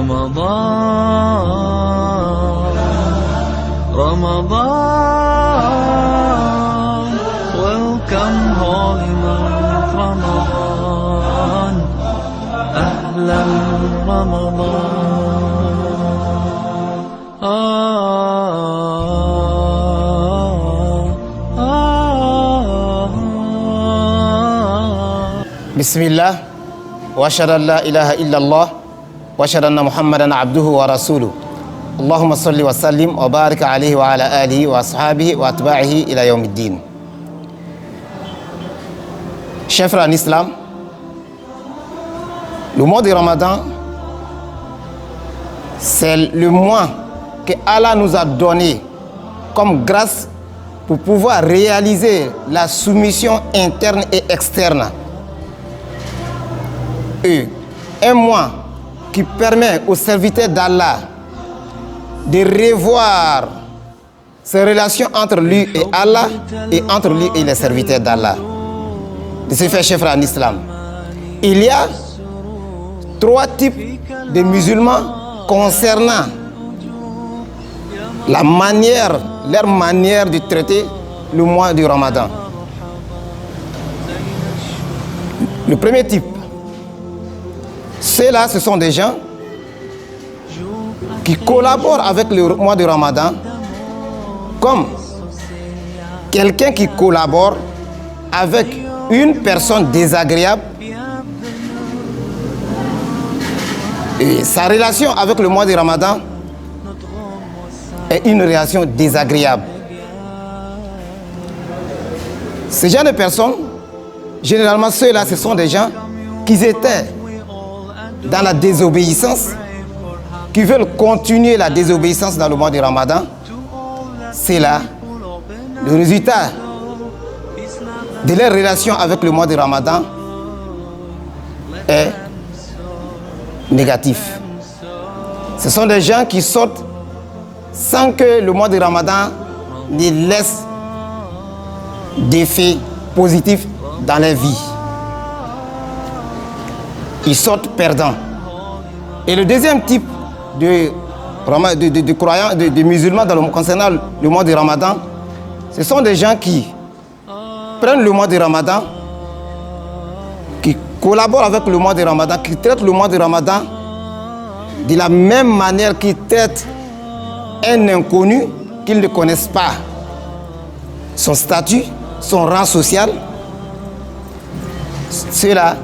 رمضان رمضان welcome holy month رمضان أهلا رمضان بسم الله وأشهد أن لا إله إلا الله وأشهد أن محمدا عبده ورسوله اللهم صل وسلم وبارك عليه وعلى آله وأصحابه وأتباعه إلى يوم الدين. Chers frères en islam, le mois de Ramadan, c'est le mois que Allah nous a donné comme grâce pour pouvoir réaliser la soumission interne et externe. Et un mois qui permet aux serviteurs d'Allah de revoir ces relations entre lui et Allah et entre lui et les serviteurs d'Allah. De ce fait, chers frères en islam, il y a 3 types de musulmans concernant leur manière de traiter le mois du Ramadan. Le premier type, ceux-là, ce sont des gens qui collaborent avec le mois du Ramadan comme quelqu'un qui collabore avec une personne désagréable. Et sa relation avec le mois du Ramadan est une relation désagréable. Ces gens de personnes, généralement ceux-là, ce sont des gens qui étaient dans la désobéissance, qui veulent continuer la désobéissance dans le mois du Ramadan. C'est là le résultat de leur relation avec le mois du Ramadan est négatif. Ce sont des gens qui sortent sans que le mois du Ramadan ne laisse d'effets positifs dans leur vie. Ils sortent perdants. Et le deuxième type de croyants, de musulmans concernant le mois du Ramadan, ce sont des gens qui prennent le mois du Ramadan, qui collaborent avec le mois du Ramadan, qui traitent le mois du Ramadan de la même manière qu'ils traitent un inconnu qu'ils ne connaissent pas, son statut, son rang social. Ceux-là,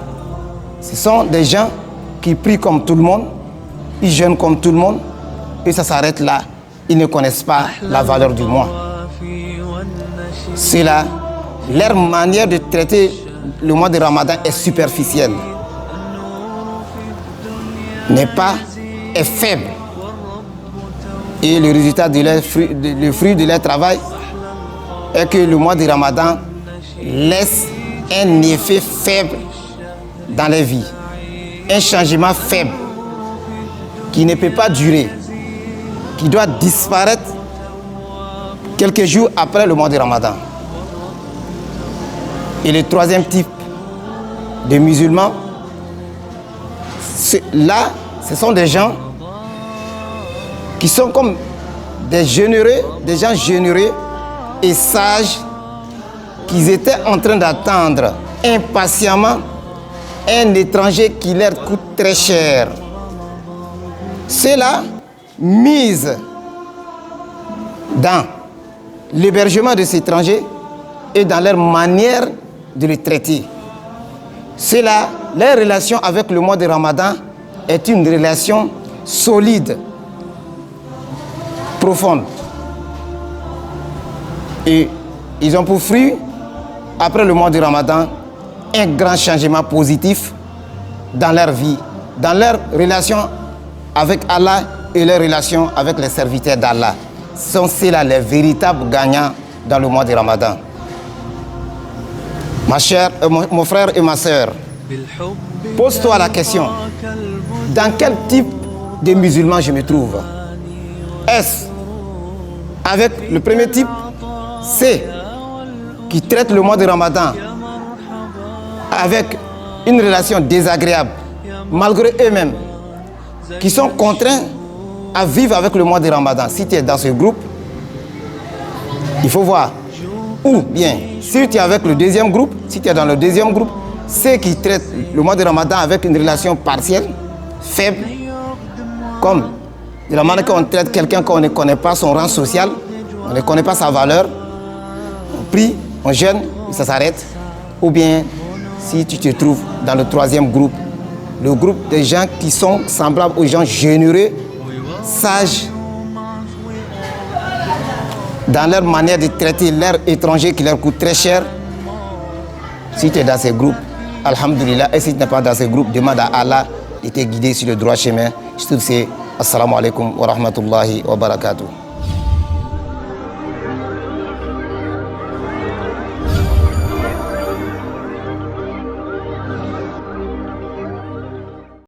ce sont des gens qui prient comme tout le monde, ils jeûnent comme tout le monde, et ça s'arrête là. Ils ne connaissent pas la valeur du mois. Ceux-là, leur manière de traiter le mois de Ramadan est superficielle, est faible. Et le résultat le fruit de leur travail est que le mois de Ramadan laisse un effet faible dans les vies, un changement faible qui ne peut pas durer, qui doit disparaître quelques jours après le mois de Ramadan. Et le troisième type de musulmans, là, ce sont des gens qui sont comme des gens généreux et sages, qui étaient en train d'attendre impatiemment un étranger qui leur coûte très cher. Ceux-là misent dans l'hébergement de cet étranger et dans leur manière de le traiter. Ceux-là, leur relation avec le mois de Ramadan est une relation solide, profonde. Et ils ont pour fruit, après le mois de Ramadan, un grand changement positif dans leur vie, dans leur relation avec Allah et leur relation avec les serviteurs d'Allah. Ce sont ceux-là les véritables gagnants dans le mois de Ramadan. Ma chère, mon frère et ma sœur, pose-toi la question, dans quel type de musulman je me trouve? Est-ce avec le premier type, c'est qui traite le mois de Ramadan avec une relation désagréable, malgré eux-mêmes, qui sont contraints à vivre avec le mois de Ramadan. Si tu es dans ce groupe, il faut voir. Ou bien, si tu es avec le deuxième groupe, si tu es dans le deuxième groupe, ceux qui traitent le mois de Ramadan avec une relation partielle, faible, comme de la manière qu'on traite quelqu'un qu'on ne connaît pas son rang social, on ne connaît pas sa valeur, on prie, on jeûne, et ça s'arrête. Ou bien, si tu te trouves dans le troisième groupe, le groupe des gens qui sont semblables aux gens généreux, sages, dans leur manière de traiter leurs étrangers qui leur coûtent très cher. Si tu es dans ces groupes, alhamdulillah, et si tu n'es pas dans ces groupes, demande à Allah de te guider sur le droit chemin. Je te dis, assalamu alaikum wa rahmatullahi wa barakatuh.